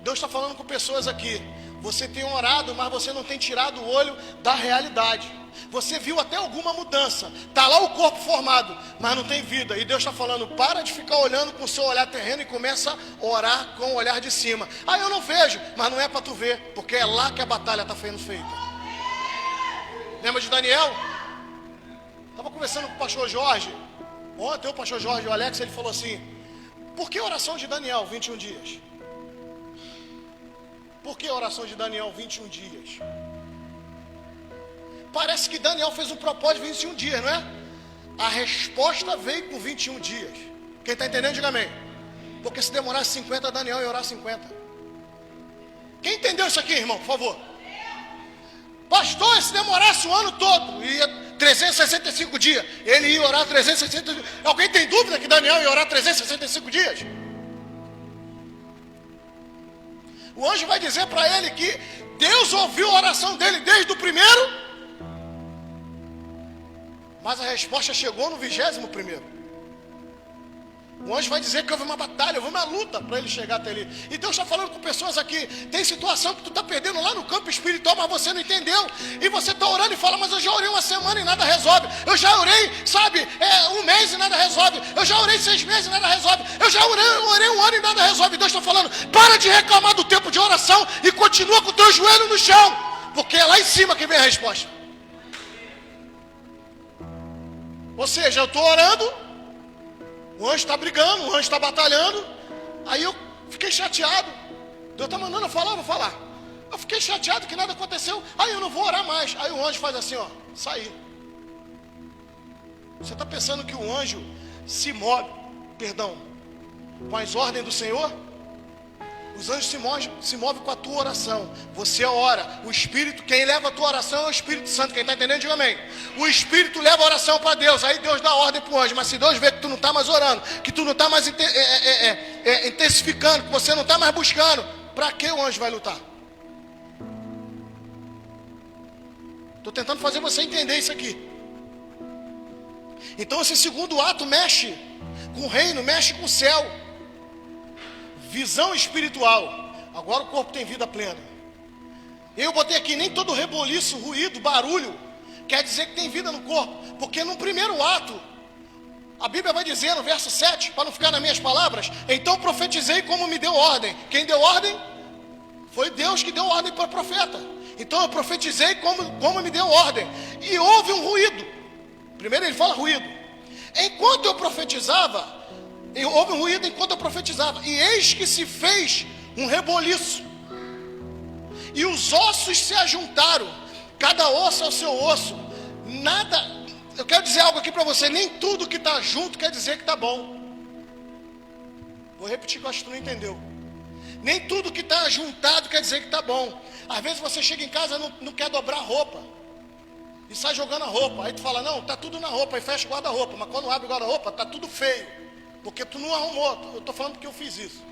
Deus está falando com pessoas aqui. Você tem orado, mas você não tem tirado o olho da realidade. Você viu até alguma mudança. Está lá o corpo formado, mas não tem vida. E Deus está falando, para de ficar olhando com o seu olhar terreno e começa a orar com o olhar de cima. Ah, eu não vejo, mas não é para tu ver, porque é lá que a batalha está sendo feita. Lembra de Daniel? Estava conversando com o pastor Jorge. Ontem o pastor Jorge, o Alex, ele falou assim, por que a oração de Daniel, 21 dias? Por que a oração de Daniel, 21 dias? Parece que Daniel fez um propósito de 21 dias, não é? A resposta veio com 21 dias. Quem está entendendo, diga amém. Porque se demorasse 50, Daniel ia orar 50. Quem entendeu isso aqui, irmão, por favor? Pastor, se demorasse o ano todo, ia 365 dias, ele ia orar 365 dias. Alguém tem dúvida que Daniel ia orar 365 dias? O anjo vai dizer para ele que Deus ouviu a oração dele desde o primeiro, mas a resposta chegou no 21º. O anjo vai dizer que houve uma batalha, houve uma luta para ele chegar até ali. E Deus está falando com pessoas aqui. Tem situação que tu está perdendo lá no campo espiritual, mas você não entendeu. E você está orando e fala, mas eu já orei uma semana e nada resolve. Eu já orei, sabe, um mês e nada resolve. Eu já orei 6 meses e nada resolve. Eu já orei 1 ano e nada resolve. Deus está falando, para de reclamar do tempo de oração e continua com o teu joelho no chão. Porque é lá em cima que vem a resposta. Ou seja, eu estou orando, o anjo está brigando, o anjo está batalhando. Aí eu fiquei chateado. Deus está mandando eu falar, eu vou falar. Eu fiquei chateado que nada aconteceu. Aí eu não vou orar mais. Aí o anjo faz assim, ó, sair. Você está pensando que o anjo se move, com as ordens do Senhor? Os anjos se movem com a tua oração. Você ora. O Espírito, quem leva a tua oração é o Espírito Santo. Quem está entendendo, diga amém. O Espírito leva a oração para Deus. Aí Deus dá ordem para o anjo. Mas se Deus vê que tu não está mais orando, que tu não está mais intensificando, que você não está mais buscando, para que o anjo vai lutar? Estou tentando fazer você entender isso aqui. Então esse segundo ato mexe com o reino, mexe com o céu. Visão espiritual. Agora o corpo tem vida plena. Eu botei aqui, nem todo reboliço, ruído, barulho quer dizer que tem vida no corpo. Porque no primeiro ato, a Bíblia vai dizer no verso 7, para não ficar nas minhas palavras, então profetizei como me deu ordem. Quem deu ordem? Foi Deus que deu ordem para o profeta. Então eu profetizei como me deu ordem. E houve um ruído. Primeiro ele fala ruído. Enquanto eu profetizava, houve um ruído enquanto eu profetizava. E eis que se fez um reboliço. E os ossos se ajuntaram. Cada osso ao seu osso. Nada. Eu quero dizer algo aqui para você. Nem tudo que está junto quer dizer que está bom. Vou repetir que eu acho que tu não entendeu. Nem tudo que está juntado quer dizer que está bom. Às vezes você chega em casa e não quer dobrar a roupa. E sai jogando a roupa. Aí tu fala, não, está tudo na roupa. Aí fecha o guarda-roupa. Mas quando abre o guarda-roupa, está tudo feio. Porque tu não arrumou. Eu estou falando porque eu fiz isso.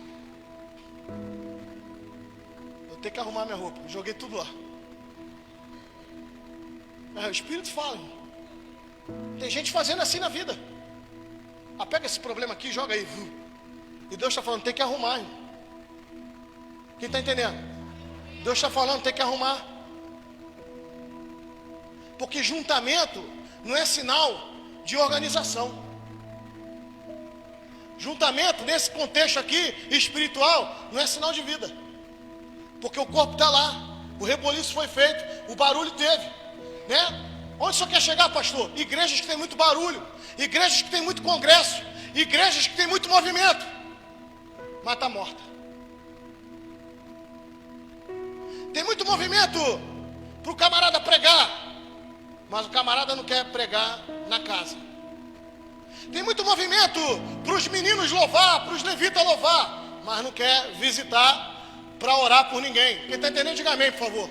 Eu tenho que arrumar minha roupa. Joguei tudo lá. O Espírito fala. Tem gente fazendo assim na vida. Ah, pega esse problema aqui e joga aí. E Deus está falando, tem que arrumar. Irmão. Quem está entendendo? Deus está falando, tem que arrumar. Porque juntamento não é sinal de organização. Juntamento, nesse contexto aqui, espiritual, não é sinal de vida. Porque o corpo está lá, o reboliço foi feito, o barulho teve, né? Onde o senhor quer chegar, pastor? Igrejas que tem muito barulho, igrejas que tem muito congresso, igrejas que tem muito movimento, mas está morta. Tem muito movimento para o camarada pregar, mas o camarada não quer pregar na casa. Tem muito movimento para os meninos louvar, para os levitas louvar, mas não quer visitar para orar por ninguém. Quem está entendendo, diga amém, por favor.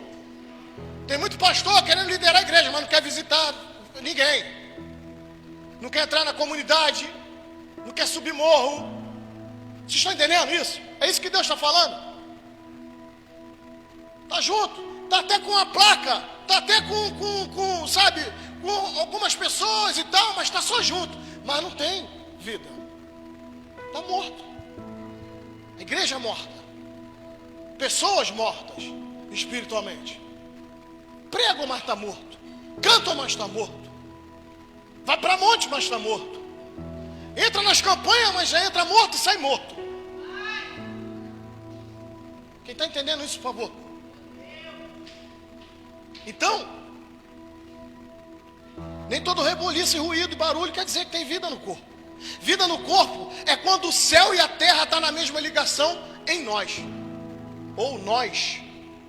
Tem muito pastor querendo liderar a igreja, mas não quer visitar ninguém. Não quer entrar na comunidade, não quer subir morro. Vocês estão entendendo isso? É isso que Deus está falando. Está junto, está até com a placa, está até com sabe, com algumas pessoas e tal, mas está só junto. Mas não tem vida. Está morto. A igreja é morta. pessoas mortas espiritualmente. Pregam, mas está morto. Cantam, mas está morto. Vai para monte, mas está morto. Entra nas campanhas, mas já entra morto e sai morto. Quem está entendendo isso, por favor? Então, nem todo reboliço e ruído e barulho quer dizer que tem vida no corpo. Vida no corpo é quando o céu e a terra estão na mesma ligação em nós. Ou nós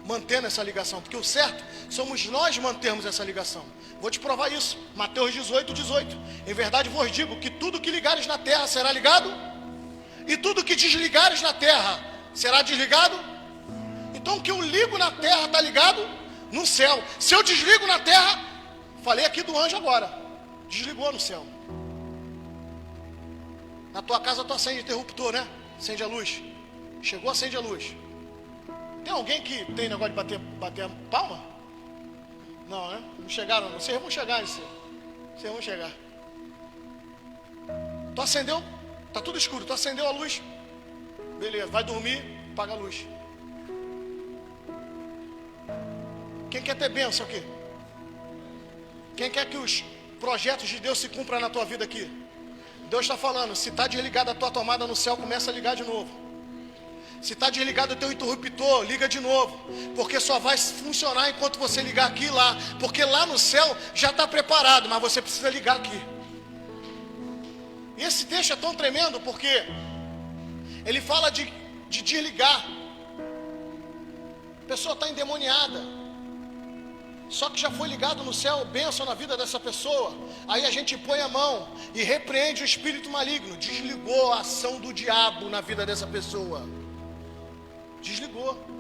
mantendo essa ligação. Porque o certo somos nós mantermos essa ligação. Vou te provar isso. Mateus 18:18. Em verdade vos digo que tudo que ligares na terra será ligado. E tudo que desligares na terra será desligado. Então o que eu ligo na terra está ligado no céu. Se eu desligo na terra, falei aqui do anjo agora, desligou no céu. Na tua casa tu acende interruptor, né? Acende a luz. Chegou, acende a luz. Tem alguém que tem negócio de bater palma? Não, né? Não chegaram, não. Vocês vão chegar nisso. Vocês vão chegar. Tu acendeu, tá tudo escuro, tu acendeu a luz. Beleza, vai dormir, apaga a luz. Quem quer ter bênção aqui? Quem quer que os projetos de Deus se cumpram na tua vida aqui? Deus está falando, se está desligada a tua tomada no céu, começa a ligar de novo. Se está desligado o teu interruptor, liga de novo. Porque só vai funcionar enquanto você ligar aqui e lá. Porque lá no céu já está preparado, mas você precisa ligar aqui. E esse texto é tão tremendo porque ele fala de desligar. A pessoa está endemoniada. Só que já foi ligado no céu, bênção na vida dessa pessoa. Aí a gente põe a mão e repreende o espírito maligno. Desligou a ação do diabo na vida dessa pessoa. Desligou.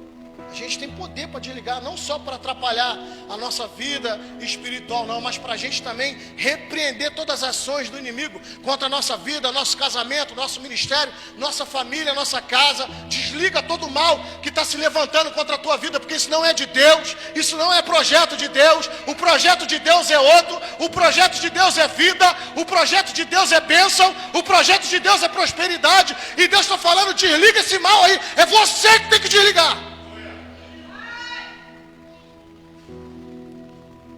A gente tem poder para desligar, não só para atrapalhar a nossa vida espiritual, não, mas para a gente também repreender todas as ações do inimigo contra a nossa vida, nosso casamento, nosso ministério, nossa família, nossa casa. Desliga todo o mal que está se levantando contra a tua vida, porque isso não é de Deus, isso não é projeto de Deus. O projeto de Deus é outro, o projeto de Deus é vida, o projeto de Deus é bênção, o projeto de Deus é prosperidade. E Deus está falando, desliga esse mal aí, é você que tem que desligar.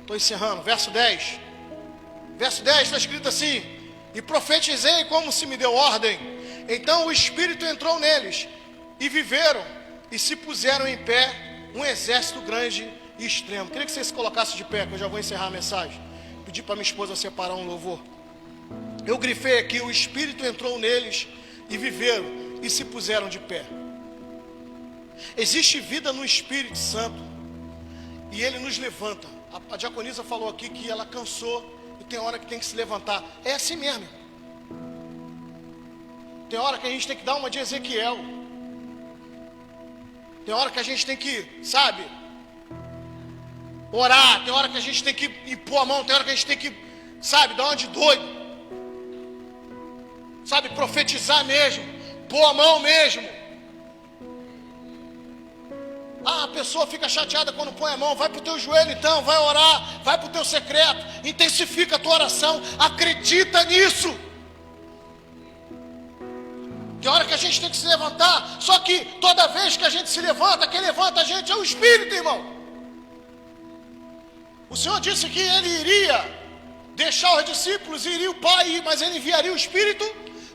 Estou encerrando, verso 10. Verso 10 está escrito assim: e profetizei como se me deu ordem. Então o Espírito entrou neles, e viveram, e se puseram em pé, um exército grande e extremo. Queria que você se colocasse de pé, que eu já vou encerrar a mensagem. Pedi para minha esposa separar um louvor. Eu grifei aqui: o Espírito entrou neles, e viveram, e se puseram de pé. Existe vida no Espírito Santo, e Ele nos levanta. A diaconisa falou aqui que ela cansou e tem hora que tem que se levantar. É assim mesmo. Tem hora que a gente tem que dar uma de Ezequiel. Tem hora que a gente tem que, sabe, orar. Tem hora que a gente tem que impor a mão. Tem hora que a gente tem que, sabe, dar uma de doido. Sabe, profetizar mesmo. Pôr a mão mesmo. Ah, a pessoa fica chateada quando põe a mão. Vai para o teu joelho então, vai orar, vai para o teu secreto, intensifica a tua oração, acredita nisso. Tem hora que a gente tem que se levantar, só que toda vez que a gente se levanta, quem levanta a gente é o Espírito, irmão. O Senhor disse que Ele iria deixar os discípulos, iria o Pai, mas Ele enviaria o Espírito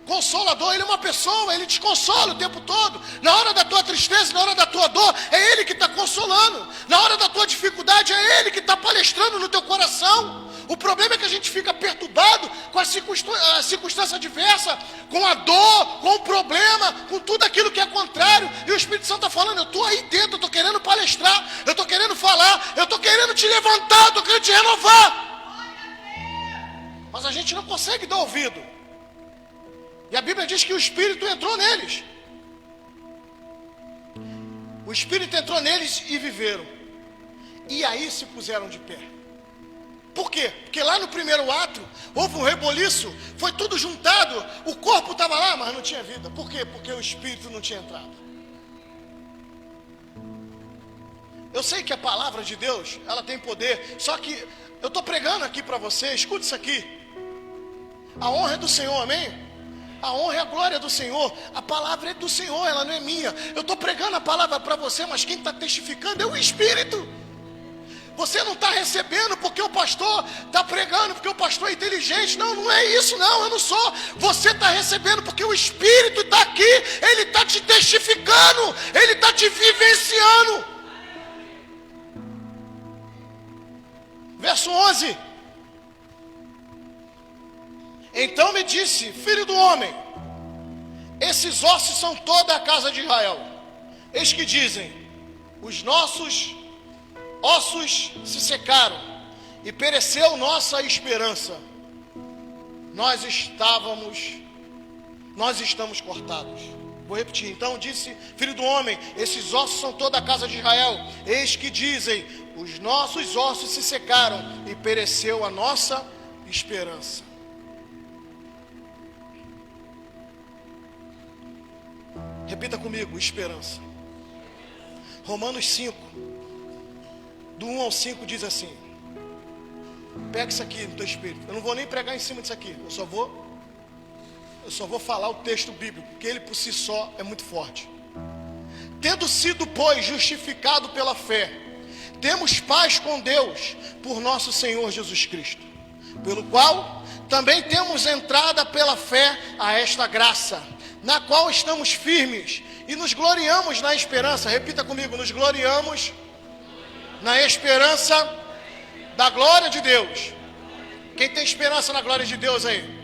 Consolador. Ele é uma pessoa, Ele te consola o tempo todo. Na hora da tua tristeza, na hora da tua dor, é Ele que está consolando. Na hora da tua dificuldade, é Ele que está palestrando no teu coração. O problema é que a gente fica perturbado com a circunstância adversa, com a dor, com o problema, com tudo aquilo que é contrário. E o Espírito Santo está falando: eu estou aí dentro, eu estou querendo palestrar, eu estou querendo falar, eu estou querendo te levantar, eu estou querendo te renovar. Mas a gente não consegue dar ouvido. E a Bíblia diz que o Espírito entrou neles. O Espírito entrou neles e viveram. E aí se puseram de pé. Por quê? Porque lá no primeiro ato houve um reboliço, foi tudo juntado, o corpo estava lá, mas não tinha vida. Por quê? Porque o Espírito não tinha entrado. Eu sei que a palavra de Deus, ela tem poder, só que eu estou pregando aqui para você, escute isso aqui. A honra é do Senhor, amém? a honra e a glória do Senhor. A palavra é do Senhor, ela não é minha. Eu estou pregando a palavra para você, mas quem está testificando é o Espírito. Você não está recebendo porque o pastor está pregando, porque o pastor é inteligente. Não, não é isso não, eu não sou. Você está recebendo porque o Espírito está aqui. Ele está te testificando, ele está te vivenciando. Verso 11. Então me disse, filho do homem, esses ossos são toda a casa de Israel. Eis que dizem, os nossos ossos se secaram e pereceu nossa esperança. Nós estamos cortados. Vou repetir. Então disse, filho do homem, esses ossos são toda a casa de Israel. Eis que dizem, os nossos ossos se secaram e pereceu a nossa esperança. Repita comigo, esperança. Romanos 5, do 1 ao 5 diz assim. Pega isso aqui no teu espírito. Eu não vou nem pregar em cima disso aqui. Eu só vou falar o texto bíblico, porque ele por si só é muito forte. Tendo sido, pois, justificado pela fé, temos paz com Deus por nosso Senhor Jesus Cristo, pelo qual também temos entrada pela fé a esta graça, na qual estamos firmes e nos gloriamos na esperança. Repita comigo, nos gloriamos na esperança da glória de Deus. Quem tem esperança na glória de Deus aí?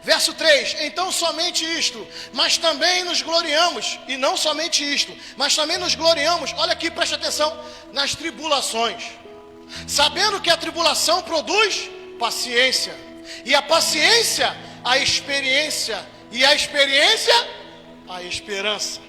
Verso 3, então somente isto, mas também nos gloriamos, e não somente isto, mas também nos gloriamos, olha aqui, preste atenção, nas tribulações, sabendo que a tribulação produz paciência, e a paciência, a experiência, e a experiência, a esperança.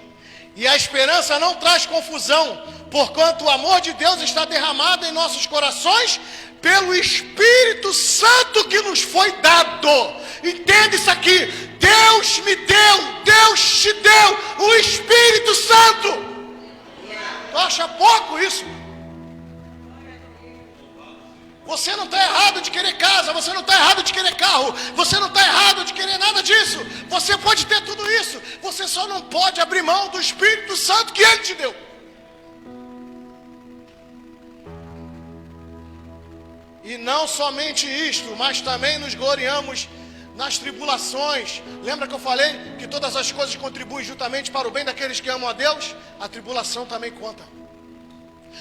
E a esperança não traz confusão, porquanto o amor de Deus está derramado em nossos corações pelo Espírito Santo que nos foi dado. Entenda isso aqui. Deus me deu, Deus te deu o Espírito Santo. Tu acha pouco isso? Você não está errado de querer casa, você não está errado de querer carro, você não está errado de querer nada disso. Você pode ter tudo isso, você só não pode abrir mão do Espírito Santo que Ele te deu. E não somente isto, mas também nos gloriamos nas tribulações. Lembra que eu falei que todas as coisas contribuem juntamente para o bem daqueles que amam a Deus? A tribulação também conta.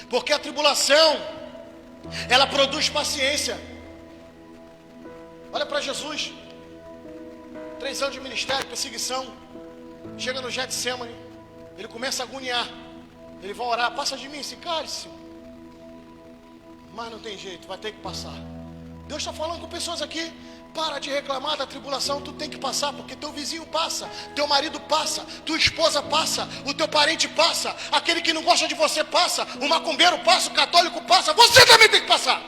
Porque a tribulação, ela produz paciência. Olha para Jesus. 3 anos de ministério, perseguição. Chega no Getsemane, ele começa a agoniar. Ele vai orar, passa de mim esse cálice. Mas não tem jeito, vai ter que passar. Deus está falando com pessoas aqui. Para de reclamar da tribulação, tu tem que passar, porque teu vizinho passa, teu marido passa, tua esposa passa, o teu parente passa, aquele que não gosta de você passa, o macumbeiro passa, o católico passa, você também tem que passar.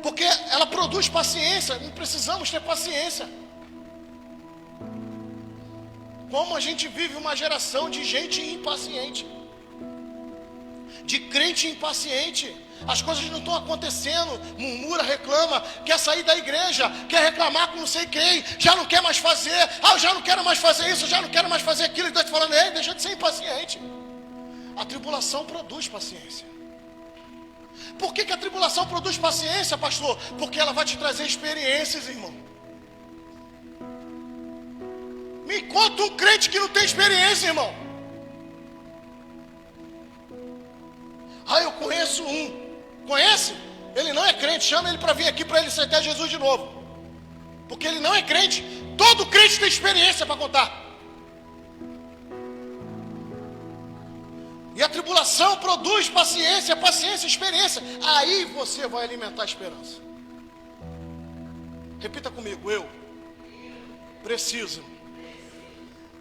Porque ela produz paciência, não precisamos ter paciência. Como a gente vive uma geração de gente impaciente, de crente impaciente. As coisas não estão acontecendo, murmura, reclama, quer sair da igreja, quer reclamar com não sei quem, já não quer mais fazer, eu já não quero mais fazer isso, eu já não quero mais fazer aquilo, e Deus te falando, ei, deixa de ser impaciente. A tribulação produz paciência. Por que a tribulação produz paciência, pastor? Porque ela vai te trazer experiências, irmão. Me conta um crente que não tem experiência, irmão. Eu conheço um. Conhece? Ele não é crente, chama ele para vir aqui para ele aceitar Jesus de novo. Porque ele não é crente. Todo crente tem experiência para contar. E a tribulação produz paciência, paciência, experiência. Aí você vai alimentar a esperança. Repita comigo, eu preciso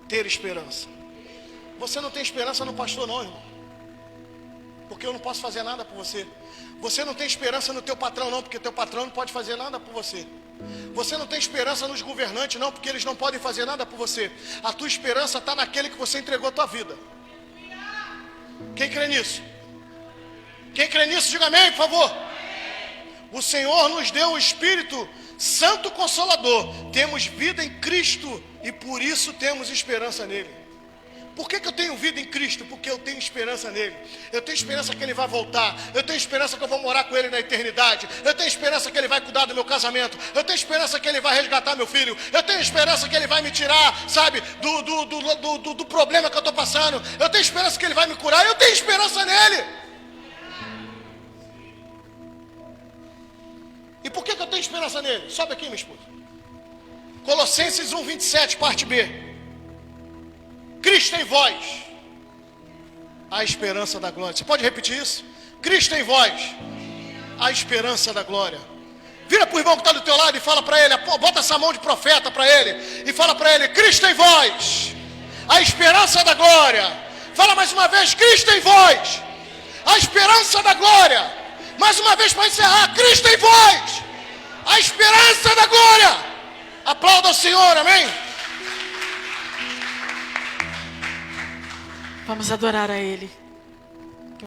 ter esperança. Você não tem esperança no pastor não, irmão. Porque eu não posso fazer nada por você. Você não tem esperança no teu patrão não, porque teu patrão não pode fazer nada por você. Você não tem esperança nos governantes não, porque eles não podem fazer nada por você. A tua esperança está naquele que você entregou a tua vida. Quem crê nisso? Quem crê nisso, diga amém, por favor. O Senhor nos deu o Espírito Santo Consolador. Temos vida em Cristo e por isso temos esperança nele. Por que eu tenho vida em Cristo? Porque eu tenho esperança nele. Eu tenho esperança que ele vai voltar. Eu tenho esperança que eu vou morar com ele na eternidade. Eu tenho esperança que ele vai cuidar do meu casamento. Eu tenho esperança que ele vai resgatar meu filho. Eu tenho esperança que ele vai me tirar, sabe, do problema que eu estou passando. Eu tenho esperança que ele vai me curar. Eu tenho esperança nele. E por que eu tenho esperança nele? Sobe aqui, minha esposa. Colossenses 1:27, parte B. Cristo em vós, a esperança da glória. Você pode repetir isso? Cristo em vós, a esperança da glória. Vira para o irmão que está do teu lado e fala para ele, bota essa mão de profeta para ele, e fala para ele, Cristo em vós, a esperança da glória. Fala mais uma vez, Cristo em vós, a esperança da glória. Mais uma vez para encerrar, Cristo em vós, a esperança da glória. Aplauda o Senhor, amém? Vamos adorar a Ele.